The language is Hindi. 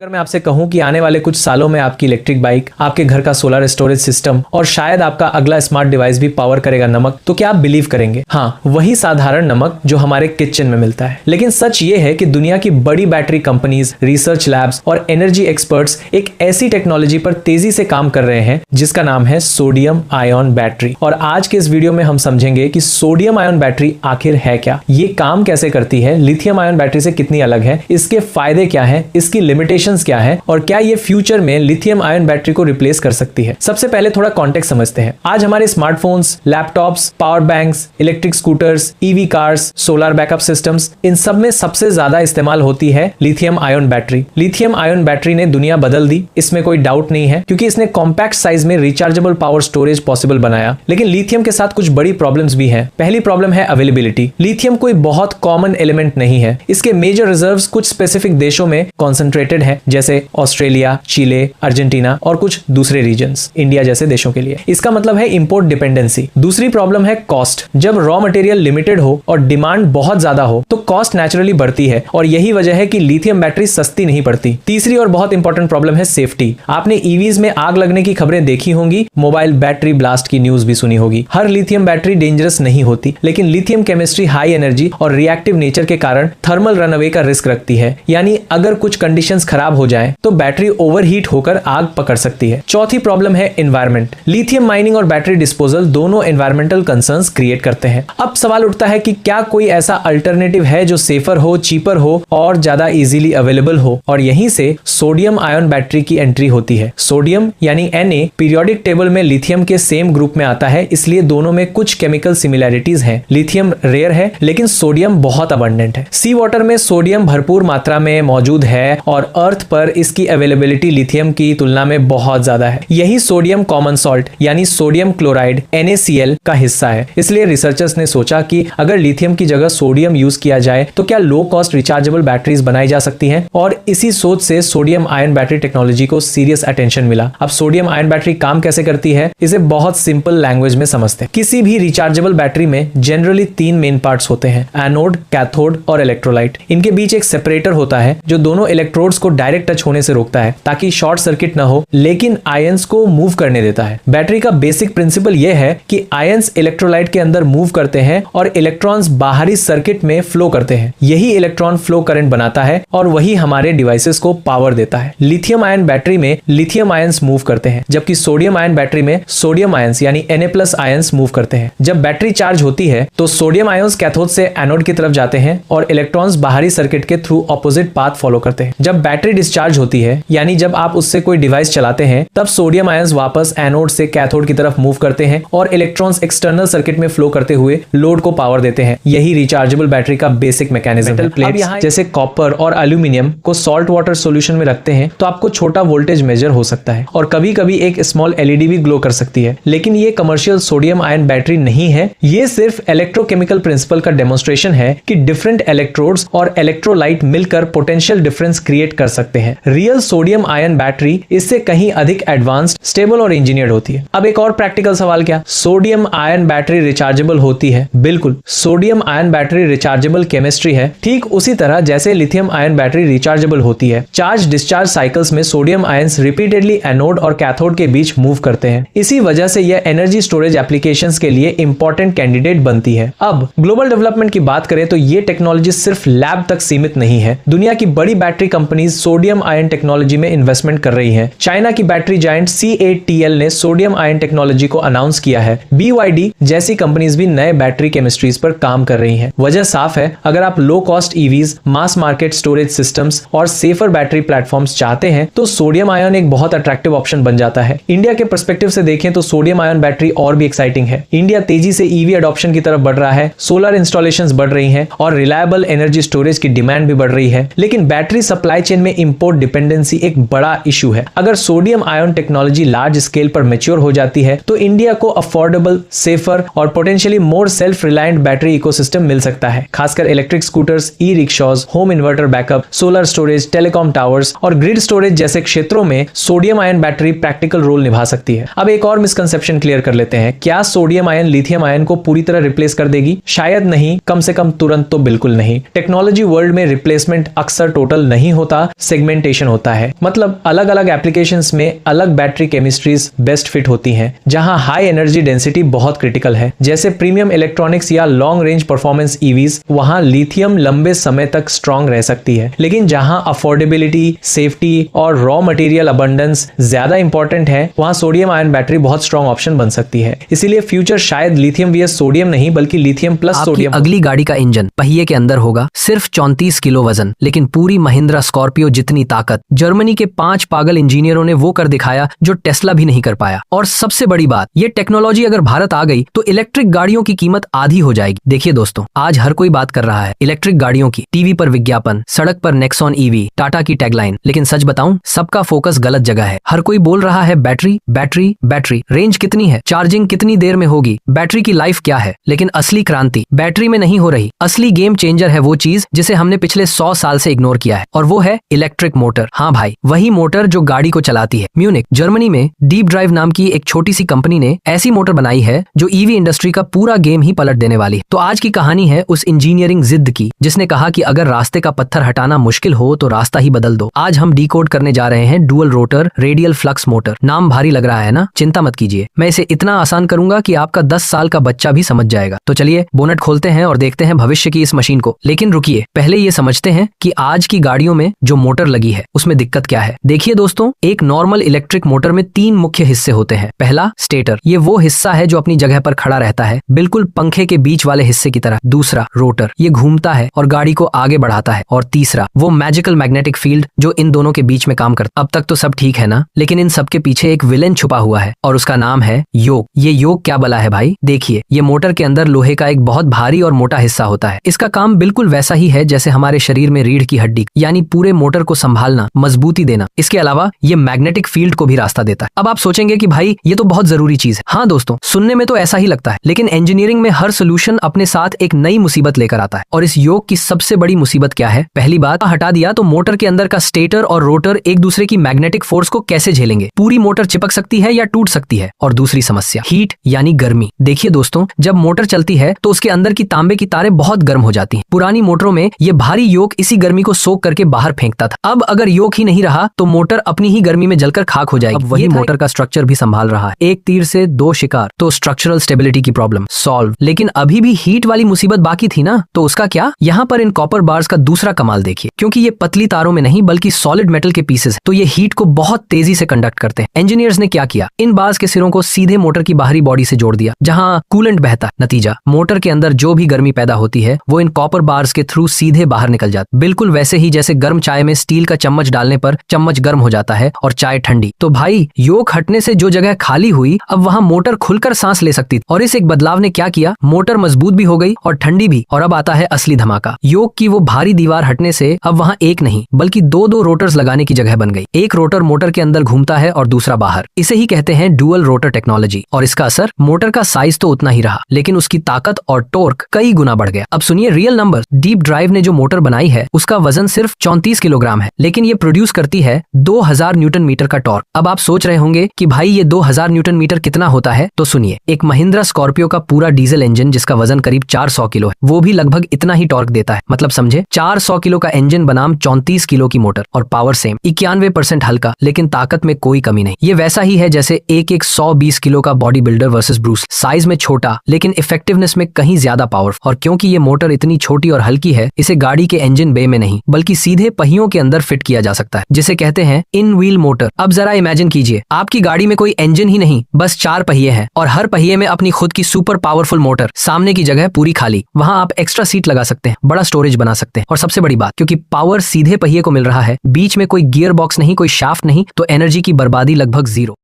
अगर मैं आपसे कहूं कि आने वाले कुछ सालों में आपकी इलेक्ट्रिक बाइक, आपके घर का सोलर स्टोरेज सिस्टम और शायद आपका अगला स्मार्ट डिवाइस भी पावर करेगा नमक, तो क्या आप बिलीव करेंगे? हाँ, वही साधारण नमक जो हमारे किचन में मिलता है। लेकिन सच ये है कि दुनिया की बड़ी बैटरी कंपनीज, रिसर्च लैब्स और एनर्जी एक्सपर्ट्स एक ऐसी टेक्नोलॉजी पर तेजी से काम कर रहे हैं जिसका नाम है सोडियम आयन बैटरी। और आज के इस वीडियो में हम समझेंगे कि सोडियम आयन बैटरी आखिर है क्या, ये काम कैसे करती है, लिथियम आयन बैटरी से कितनी अलग है, इसके फायदे क्या है, इसकी लिमिटेशन क्या है और क्या ये फ्यूचर में लिथियम आयन बैटरी को रिप्लेस कर सकती है। सबसे पहले थोड़ा कॉन्टेक्स्ट समझते हैं। आज हमारे smartphones, laptops, power banks, electric scooters, EV cars, solar backup systems, इन सब में सबसे ज्यादा इस्तेमाल होती है lithium ion battery. Lithium ion battery ने दुनिया बदल दी, इसमें कोई डाउट नहीं है, क्योंकि इसने कॉम्पैक्ट साइज में रिचार्जेबल पावर स्टोरेज पॉसिबल बनाया। लेकिन लिथियम के साथ कुछ बड़ी प्रॉब्लम्स भी हैं। पहली प्रॉब्लम है अवेलेबिलिटी। लिथियम कोई बहुत कॉमन एलिमेंट नहीं है। इसके मेजर रिजर्व्स कुछ स्पेसिफिक देशों में कॉन्सेंट्रेटेड है, जैसे ऑस्ट्रेलिया, चिले, अर्जेंटीना और कुछ दूसरे रीजन्स, इंडिया जैसे देशों के लिए। इसका मतलब है इंपोर्ट डिपेंडेंसी। दूसरी प्रॉब्लम है कॉस्ट। जब रॉ मटेरियल लिमिटेड हो और डिमांड बहुत ज्यादा हो तो कॉस्ट नेचुरली बढ़ती है और यही वजह है कि लिथियम बैटरी सस्ती नहीं पड़ती। तीसरी और बहुत इंपॉर्टेंट प्रॉब्लम है सेफ्टी। आपने ईवीज में आग लगने की खबरें देखी होंगी, मोबाइल बैटरी ब्लास्ट की न्यूज भी सुनी होगी। हर लिथियम बैटरी डेंजरस नहीं होती, लेकिन लिथियम केमिस्ट्री हाई एनर्जी और रिएक्टिव नेचर के कारण थर्मल रनअवे का रिस्क रखती है, यानी अगर कुछ कंडीशंस खराब हो जाए तो बैटरी ओवरहीट होकर आग पकड़ सकती है। चौथी प्रॉब्लम है एनवायरनमेंट। लिथियम माइनिंग और बैटरी डिस्पोजल दोनों एनवायरमेंटल कंसर्न्स क्रिएट करते हैं। अब सवाल उठता है कि क्या कोई ऐसा अल्टरनेटिव है जो सेफर हो, चीपर हो और ज्यादा इजीली अवेलेबल हो, और यहीं से सोडियम आयन बैटरी की एंट्री होती है। सोडियम यानी Na पीरियोडिक टेबल में लिथियम के सेम ग्रुप में आता है, इसलिए दोनों में कुछ केमिकल सिमिलैरिटीज हैं। लिथियम रेयर है लेकिन सोडियम बहुत अबंडेंट है। सी वाटर में सोडियम भरपूर मात्रा में मौजूद है और अर्थ पर इसकी अवेलेबिलिटी लिथियम की तुलना में बहुत ज्यादा है। यही सोडियम कॉमन सॉल्ट यानी सोडियम क्लोराइड NaCl का हिस्सा है। इसलिए रिसर्चर्स ने सोचा कि अगर लिथियम की जगह सोडियम यूज किया जाए तो क्या लो कॉस्ट रिचार्जेबल बैटरीज बनाई जा सकती हैं, और इसी सोच से सोडियम आयन बैटरी टेक्नोलॉजी को सीरियस अटेंशन मिला। अब सोडियम आयन बैटरी काम कैसे करती है, इसे बहुत सिंपल लैंग्वेज में समझते हैं। किसी भी रिचार्जेबल बैटरी में जनरली 3 मेन पार्ट्स होते हैं, एनोड, कैथोड और इलेक्ट्रोलाइट। इनके बीच एक सेपरेटर होता है जो दोनों इलेक्ट्रोड्स को डायरेक्ट टच होने से रोकता है ताकि शॉर्ट सर्किट ना हो, लेकिन आयंस को मूव करने देता है। बैटरी का बेसिक प्रिंसिपल यह है कि आयंस इलेक्ट्रोलाइट के अंदर मूव करते हैं और इलेक्ट्रॉन्स बाहरी सर्किट में फ्लो करते हैं। यही इलेक्ट्रॉन फ्लो करंट बनाता है और वही हमारे डिवाइसेस को पावर देता है। लिथियम आयन बैटरी में लिथियम आयंस मूव करते हैं, जबकि सोडियम आयन बैटरी में सोडियम आयंस यानी Na+ आयंस मूव करते हैं। जब बैटरी चार्ज होती है तो सोडियम आयंस कैथोड से एनोड की तरफ जाते हैं और इलेक्ट्रॉन्स बाहरी सर्किट के थ्रू ऑपोजिट पाथ फॉलो करते हैं। जब बैटरी डिस्चार्ज होती है, यानी जब आप उससे कोई डिवाइस चलाते हैं, तब सोडियम आयंस वापस एनोड से कैथोड की तरफ मूव करते हैं और इलेक्ट्रॉन्स एक्सटर्नल सर्किट में फ्लो करते हुए लोड को पावर देते हैं। यही रिचार्जेबल बैटरी का बेसिक मैकेनिज्म है। प्लेट्स जैसे कॉपर और एल्यूमिनियम को सॉल्ट वाटर सॉल्यूशन में रखते हैं तो आपको छोटा वोल्टेज मेजर हो सकता है और कभी कभी एक स्मॉल LED भी ग्लो कर सकती है। लेकिन ये कमर्शियल सोडियम आयन बैटरी नहीं है, ये सिर्फ इलेक्ट्रोकेमिकल प्रिंसिपल का डेमोन्स्ट्रेशन है कि डिफरेंट इलेक्ट्रोड्स और इलेक्ट्रोलाइट मिलकर पोटेंशियल डिफरेंस क्रिएट कर सकते हैं। रियल सोडियम आयन बैटरी इससे कहीं अधिक एडवांस्ड, स्टेबल और इंजीनियर्ड होती है। अब एक और प्रैक्टिकल सवाल, क्या सोडियम आयन बैटरी रिचार्जेबल होती है? बिल्कुल, sodium ion battery rechargeable chemistry है, ठीक उसी तरह जैसे लिथियम आयन बैटरी रिचार्जेबल होती है। चार्ज डिस्चार्ज साइकिल्स में सोडियम आयंस रिपीटेडली एनोड और कैथोड के बीच मूव करते हैं। इसी वजह से यह एनर्जी स्टोरेज एप्लीकेशंस के लिए इंपॉर्टेंट कैंडिडेट बनती है। अब ग्लोबल डेवलपमेंट की बात करें तो ये टेक्नोलॉजी सिर्फ लैब तक सीमित नहीं है। दुनिया की बड़ी battery companies sodium ion technology में इन्वेस्टमेंट कर रही हैं। चाइना की बैटरी जायंट CATL ने सोडियम आयन टेक्नोलॉजी को अनाउंस किया है। BYD जैसी कंपनीज भी नए बैटरी केमिस्ट्रीज पर काम कर रही हैं। वजह साफ है, अगर आप low cost EVs, mass market storage systems और सेफर बैटरी प्लेटफॉर्म्स चाहते हैं तो सोडियम आयन एक बहुत अट्रैक्टिव ऑप्शन बन जाता है। इंडिया के पर्सपेक्टिव से देखें तो सोडियम आयन बैटरी और भी एक्साइटिंग है। इंडिया तेजी से EV अडॉप्शन की तरफ बढ़ रहा है, सोलर इंस्टॉलेशंस बढ़ रही हैं और रिलायबल एनर्जी स्टोरेज की डिमांड भी बढ़ रही है। लेकिन बैटरी सप्लाई चेन में इंपोर्ट डिपेंडेंसी एक बड़ा इशू है। अगर sodium ion technology large scale पर मैच्योर हो जाती है तो इंडिया को अफोर्डेबल, सेफर और potentially more self reliant battery ecosystem मिल सकता है। खासकर electric scooters, e rickshaws, home inverter backup, solar storage, telecom towers और ग्रिड स्टोरेज जैसे क्षेत्रों में sodium ion battery practical role निभा सकती है। अब एक और मिसकंसेप्शन क्लियर कर लेते हैं, क्या सोडियम आयन लिथियम आयन को पूरी तरह रिप्लेस कर देगी? शायद नहीं, कम से कम तुरंत तो बिल्कुल नहीं। टेक्नोलॉजी वर्ल्ड में रिप्लेसमेंट अक्सर टोटल नहीं होता, सेगमेंटेशन होता है, मतलब अलग अलग एप्लीकेशंस में अलग बैटरी केमिस्ट्रीज बेस्ट फिट होती हैं। जहां हाई एनर्जी डेंसिटी बहुत क्रिटिकल है, जैसे प्रीमियम इलेक्ट्रॉनिक्स या लॉन्ग रेंज परफॉर्मेंस ईवीज, वहां लिथियम लंबे समय तक स्ट्रांग रह सकती है। लेकिन जहां अफोर्डेबिलिटी, सेफ्टी और रॉ मटेरियल अबंडेंस ज्यादा इंपॉर्टेंट है, वहां सोडियम आयन बैटरी बहुत स्ट्रांग ऑप्शन बन सकती है। इसीलिए फ्यूचर शायद लिथियम वीएस सोडियम नहीं बल्कि लिथियम प्लस सोडियम। अगली गाड़ी का इंजन पहिए के अंदर होगा, सिर्फ 34 किलो वजन, लेकिन पूरी महिंद्रा स्कॉर्पियो जितनी ताकत। जर्मनी के 5 पागल इंजीनियरों ने वो कर दिखाया जो टेस्ला भी नहीं कर पाया। और सबसे बड़ी बात, ये टेक्नोलॉजी अगर भारत आ गई तो इलेक्ट्रिक गाड़ियों की कीमत आधी हो जाएगी। देखिए दोस्तों, आज हर कोई बात कर रहा है इलेक्ट्रिक गाड़ियों की, टीवी पर विज्ञापन, सड़क पर नेक्सॉन ईवी, टाटा की टैगलाइन, लेकिन सच बताऊं, सबका फोकस गलत जगह है। हर कोई बोल रहा है बैटरी बैटरी बैटरी, रेंज कितनी है, चार्जिंग कितनी देर में होगी, बैटरी की लाइफ क्या है। लेकिन असली क्रांति बैटरी में नहीं हो रही। असली गेम चेंजर है वो चीज जिसे हमने पिछले 100 साल से इग्नोर किया है, और वो है इलेक्ट्रिक मोटर। हाँ भाई, वही मोटर जो गाड़ी को चलाती है। म्यूनिक जर्मनी में डीप ड्राइव नाम की एक छोटी सी कंपनी ने ऐसी मोटर बनाई है जो ईवी इंडस्ट्री का पूरा गेम ही पलट देने वाली है। तो आज की कहानी है उस इंजीनियरिंग जिद की जिसने कहा कि अगर रास्ते का पत्थर हटाना मुश्किल हो तो रास्ता ही बदल दो। आज हम डिकोड करने जा रहे हैं dual rotor radial flux motor. नाम भारी लग रहा है ना? चिंता मत कीजिए, मैं इसे इतना आसान करूंगा कि आपका 10 साल का बच्चा भी समझ जाएगा। तो चलिए बोनट खोलते हैं और देखते हैं भविष्य की इस मशीन को। लेकिन रुकिए, पहले ये समझते हैं कि आज की गाड़ियों में जो मोटर लगी है उसमें दिक्कत क्या है। देखिए दोस्तों, एक नॉर्मल इलेक्ट्रिक मोटर में 3 मुख्य हिस्से होते हैं। पहला, स्टेटर, ये वो हिस्सा है जो अपनी जगह पर खड़ा रहता है, बिल्कुल पंखे के बीच वाले हिस्से की तरह। दूसरा, रोटर, ये घूमता है और गाड़ी को आगे बढ़ाता है। और तीसरा, वो मैजिकल मैग्नेटिक फील्ड जो इन दोनों के बीच में काम करता। अब तक तो सब ठीक है ना? लेकिन इन सब के पीछे एक विलेन छुपा हुआ है और उसका नाम है योक। ये योक क्या बला है भाई? देखिए, ये मोटर के अंदर लोहे का एक बहुत भारी और मोटा हिस्सा होता है। इसका काम बिल्कुल वैसा ही है जैसे हमारे शरीर में रीढ़ की हड्डी, यानी पूरे मोटर को संभालना, मजबूती देना। इसके अलावा ये मैग्नेटिक फील्ड को भी रास्ता देता है। अब आप सोचेंगे कि भाई ये तो बहुत जरूरी चीज है। हाँ दोस्तों, सुनने में तो ऐसा ही लगता है, लेकिन इंजीनियरिंग में हर सोल्यूशन अपने साथ एक नई मुसीबत लेकर आता है। और इस योक की सबसे बड़ी मुसीबत क्या है? पहली बात, हटा दिया तो मोटर के अंदर का स्टेटर और रोटर एक दूसरे की मैग्नेटिक फोर्स को कैसे झेलेंगे? पूरी मोटर चिपक सकती है या टूट सकती है। और दूसरी समस्या, हीट यानी गर्मी। देखिए दोस्तों, जब मोटर चलती है तो उसके अंदर की तांबे की तारें बहुत गर्म हो जाती हैं। पुरानी मोटरों में ये भारी योक इसी गर्मी को सोख करके बाहर फेंकता था। अब अगर योक ही नहीं रहा तो मोटर अपनी ही गर्मी में जलकर खाक हो जाएगी। अब वही मोटर का स्ट्रक्चर भी संभाल रहा है। एक तीर से 2 शिकार, तो स्ट्रक्चरल स्टेबिलिटी की प्रॉब्लम सॉल्व। लेकिन अभी भी हीट वाली मुसीबत बाकी थी ना, तो उसका क्या? यहाँ पर इन कॉपर बार्स का दूसरा कमाल देखिए। क्योंकि ये पतली तारों में नहीं बल्कि सॉलिड मेटल के पीसेस है, तो ये हीट को बहुत तेजी से कंडक्ट करते हैं। इंजीनियर्स ने क्या किया? इन बार्स के सिरों को सीधे मोटर की बाहरी बॉडी से जोड़ दिया जहां कूलेंट बहता है। नतीजा, मोटर के अंदर जो भी गर्मी पैदा होती है वो इन कॉपर बार्स के थ्रू सीधे बाहर निकल जाती। बिल्कुल वैसे ही जैसे गर्म चाय में स्टील का चम्मच डालने पर चम्मच गर्म हो जाता है और चाय ठंडी। तो भाई, योक हटने से जो जगह खाली हुई, अब वहां मोटर खुलकर सांस ले सकती। और इस एक बदलाव ने क्या किया? मोटर मजबूत भी हो गई और ठंडी भी। और अब आता है असली धमाका। योक की वो भारी दीवार हटने से अब वहां एक नहीं बल्कि 2-2 रोटर्स लगाने की जगह बन गई। एक रोटर मोटर के अंदर घूमता है और दूसरा बाहर। इसे ही कहते हैं डुअल रोटर टेक्नोलॉजी। और इसका असर, मोटर का साइज तो उतना ही रहा, लेकिन उसकी ताकत और टॉर्क कई गुना बढ़ गया। अब सुनिए रियल नंबर। डीप ड्राइव ने जो मोटर बनाई है उसका वजन सिर्फ 34 किलोग्राम है, लेकिन ये प्रोड्यूस करती है 2000 न्यूटन मीटर का टॉर्क। अब आप सोच रहे होंगे कि भाई ये 2000 न्यूटन मीटर कितना होता है? तो सुनिए, एक महिंद्रा स्कॉर्पियो का पूरा डीजल इंजन जिसका वजन करीब 400 किलो है, वो भी लगभग इतना ही टॉर्क देता है। मतलब समझे, 400 किलो का इंजन बनाम 34 किलो की मोटर। और पावर सेम, 91% हल्का, लेकिन ताकत में कोई कमी नहीं। ये वैसा ही है जैसे एक 120 किलो का body builder versus Bruce. Size में छोटा लेकिन इफेक्टिवनेस में कहीं ज्यादा पावरफुल। और क्योंकि ये मोटर इतनी छोटी और हल्की है, इसे गाड़ी के इंजन बे में नहीं बल्कि सीधे पहियों के अंदर फिट किया जा सकता है, जिसे कहते हैं इन व्हील मोटर। अब जरा इमेजिन कीजिए, आपकी गाड़ी में कोई इंजन ही नहीं, बस 4 पहिए हैं और हर पहिए में अपनी खुद की सुपर पावरफुल मोटर। सामने की जगह पूरी खाली, वहां आप एक्स्ट्रा सीट लगा सकते हैं, बड़ा स्टोरेज बना सकते हैं। और सबसे बड़ी बात, क्योंकि पावर सीधे पहिए को मिल रहा है, बीच में कोई गियर बॉक्स नहीं, कोई शाफ्ट नहीं, तो एनर्जी की बर्बादी लगभग 0।